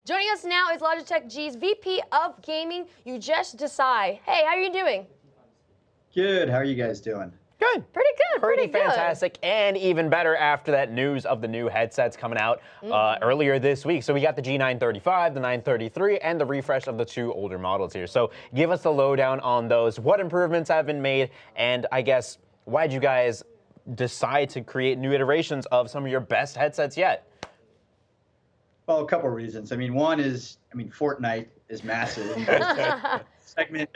Joining us now is Logitech G's VP of Gaming, Ujesh Desai. Hey, how are you doing? Good. How are you guys doing? Good. Pretty good. Pretty fantastic, and even better after that news of the new headsets coming out earlier this week. So we got the G935, the 933, and the refresh of the two older models here. So give us the lowdown on those. What improvements have been made, and I guess why'd you guys decide to create new iterations of some of your best headsets yet? Well, a couple of reasons. One is, Fortnite is massive. Segment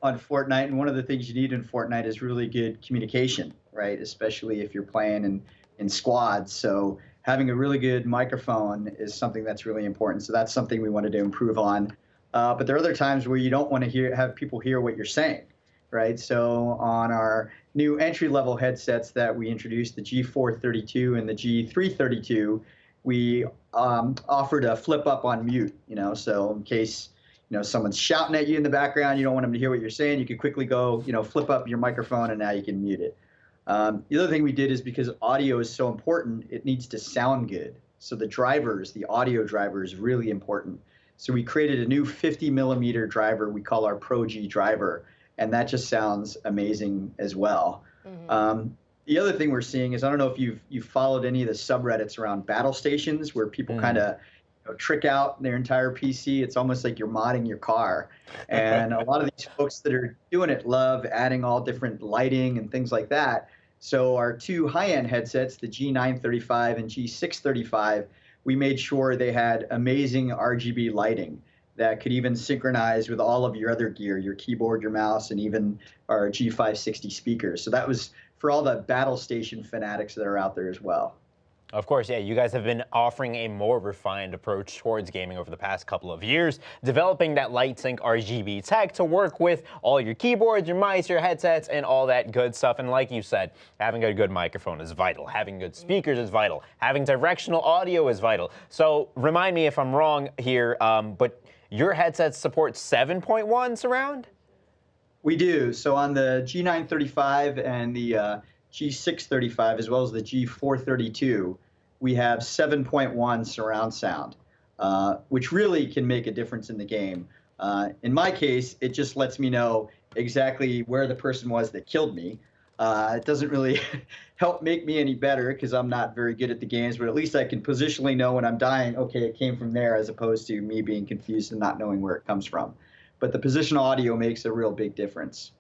on Fortnite, and one of the things you need in Fortnite is really good communication, right? Especially if you're playing in squads. So having a really good microphone is something that's really important. So that's something we wanted to improve on. But there are other times where you don't want to have people hear what you're saying, right? So on our new entry-level headsets that we introduced, the G432 and the G332, we offered a flip up on mute, so in case, someone's shouting at you in the background, you don't want them to hear what you're saying, you could quickly go, flip up your microphone and now you can mute it. The other thing we did is because audio is so important, it needs to sound good. So the audio driver is really important. So we created a new 50 millimeter driver we call our Pro G driver, and that just sounds amazing as well. The other thing we're seeing is, I don't know if you've followed any of the subreddits around battle stations where people kind of trick out their entire PC. It's almost like you're modding your car. And a lot of these folks that are doing it love adding all different lighting and things like that. So our two high-end headsets, the G935 and G635, we made sure they had amazing RGB lighting that could even synchronize with all of your other gear, your keyboard, your mouse, and even our G560 speakers. So that was for all the battle station fanatics that are out there as well. Of course, yeah, you guys have been offering a more refined approach towards gaming over the past couple of years, developing that light sync RGB tech to work with all your keyboards, your mice, your headsets, and all that good stuff. And like you said, having a good microphone is vital. Having good speakers is vital. Having directional audio is vital. So remind me if I'm wrong here, but your headsets support 7.1 surround? We do. So on the G935 and the G635, as well as the G432, we have 7.1 surround sound, which really can make a difference in the game. In my case, it just lets me know exactly where the person was that killed me. It doesn't really help make me any better because I'm not very good at the games, but at least I can positionally know when I'm dying, okay, it came from there, as opposed to me being confused and not knowing where it comes from. But the positional audio makes a real big difference.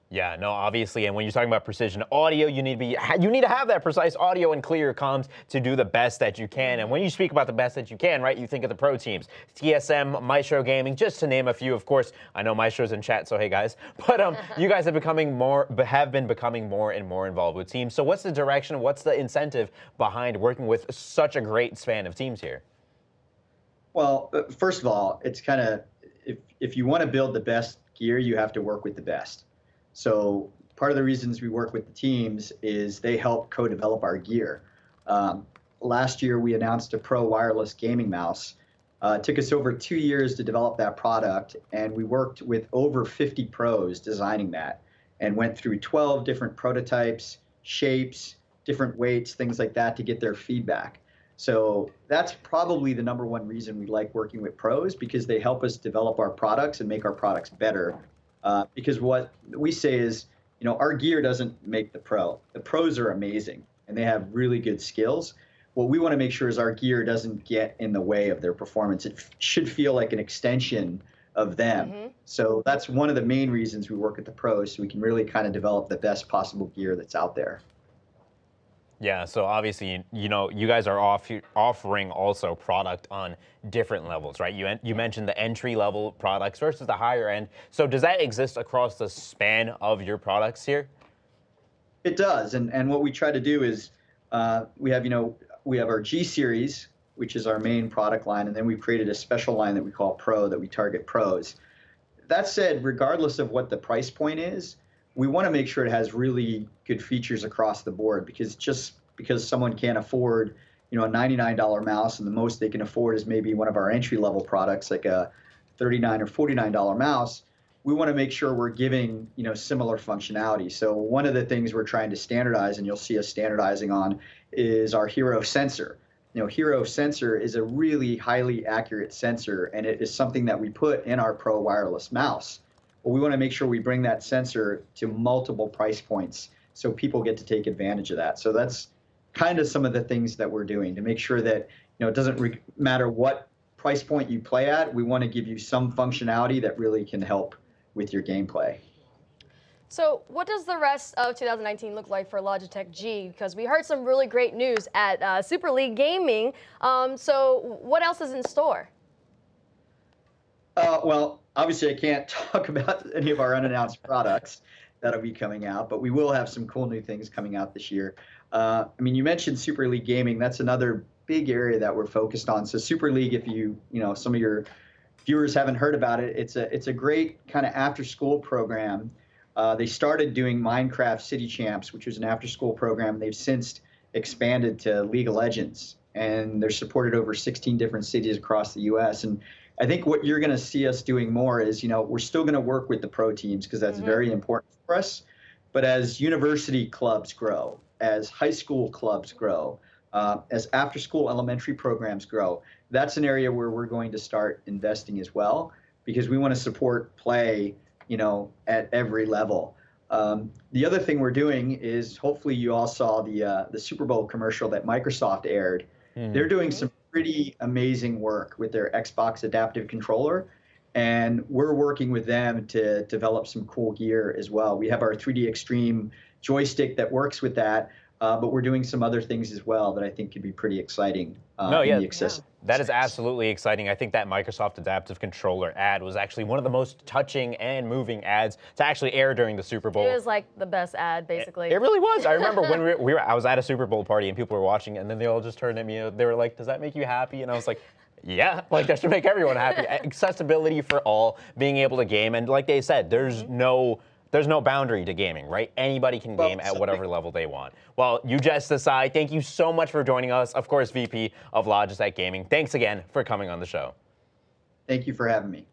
Yeah, no, obviously, and when you're talking about precision audio, you need to have that precise audio and clear comms to do the best that you can. And when you speak about the best that you can, right, you think of the pro teams, TSM, Maestro Gaming, just to name a few. Of course, I know Maestro's in chat, so hey guys. But you guys have been becoming more and more involved with teams. So what's the direction? What's the incentive behind working with such a great span of teams here? Well, first of all, it's kind of, if you want to build the best gear, you have to work with the best. So part of the reasons we work with the teams is they help co-develop our gear. Last year, we announced a pro wireless gaming mouse. It took us over 2 years to develop that product, and we worked with over 50 pros designing that and went through 12 different prototypes, shapes, different weights, things like that to get their feedback. So that's probably the #1 reason we like working with pros, because they help us develop our products and make our products better. Because what we say is, our gear doesn't make the pro. The pros are amazing, and they have really good skills. What we want to make sure is our gear doesn't get in the way of their performance. It should feel like an extension of them. So that's one of the main reasons we work with the pros, so we can really kind of develop the best possible gear that's out there. Yeah, so obviously, you guys are offering also product on different levels, right? You mentioned the entry-level products versus the higher end. So does that exist across the span of your products here? It does, and what we try to do is we have our G series, which is our main product line, and then we've created a special line that we call Pro that we target pros. That said, regardless of what the price point is, we want to make sure it has really good features across the board, because just because someone can't afford, a $99 mouse and the most they can afford is maybe one of our entry-level products like a $39 or $49 mouse, we want to make sure we're giving, similar functionality. So one of the things we're trying to standardize, and you'll see us standardizing on, is our Hero sensor. Hero sensor is a really highly accurate sensor, and it is something that we put in our Pro wireless mouse. But we want to make sure we bring that sensor to multiple price points so people get to take advantage of that. So that's kind of some of the things that we're doing to make sure that it doesn't matter what price point you play at. We want to give you some functionality that really can help with your gameplay. So what does the rest of 2019 look like for Logitech G? Because we heard some really great news at Super League Gaming. So what else is in store? Well, obviously I can't talk about any of our unannounced products that'll be coming out, but we will have some cool new things coming out this year. You mentioned Super League Gaming. That's another big area that we're focused on. So Super League, if some of your viewers haven't heard about it, it's a great kind of after-school program. They started doing Minecraft City Champs, which was an after-school program. They've since expanded to League of Legends, and they're supported over 16 different cities across the U.S. And I think what you're going to see us doing more is, we're still going to work with the pro teams because that's very important for us. But as university clubs grow, as high school clubs grow, as after-school elementary programs grow, that's an area where we're going to start investing as well, because we want to support play at every level. The other thing we're doing is, hopefully you all saw the Super Bowl commercial that Microsoft aired. They're doing some pretty amazing work with their Xbox adaptive controller, and we're working with them to develop some cool gear as well. We have our 3D Extreme joystick that works with that, but we're doing some other things as well that I think could be pretty exciting. That is absolutely exciting. I think that Microsoft Adaptive Controller ad was actually one of the most touching and moving ads to actually air during the Super Bowl. It was like the best ad, basically. It really was. I remember when I was at a Super Bowl party and people were watching, and then they all just turned at me. They were like, "Does that make you happy?" And I was like, yeah, that should make everyone happy. Accessibility for all, being able to game, and like they said, there's no boundary to gaming, right? Anybody can game at whatever level they want. Well, Ujesh Desai, thank you so much for joining us. Of course, VP of Logitech Gaming. Thanks again for coming on the show. Thank you for having me.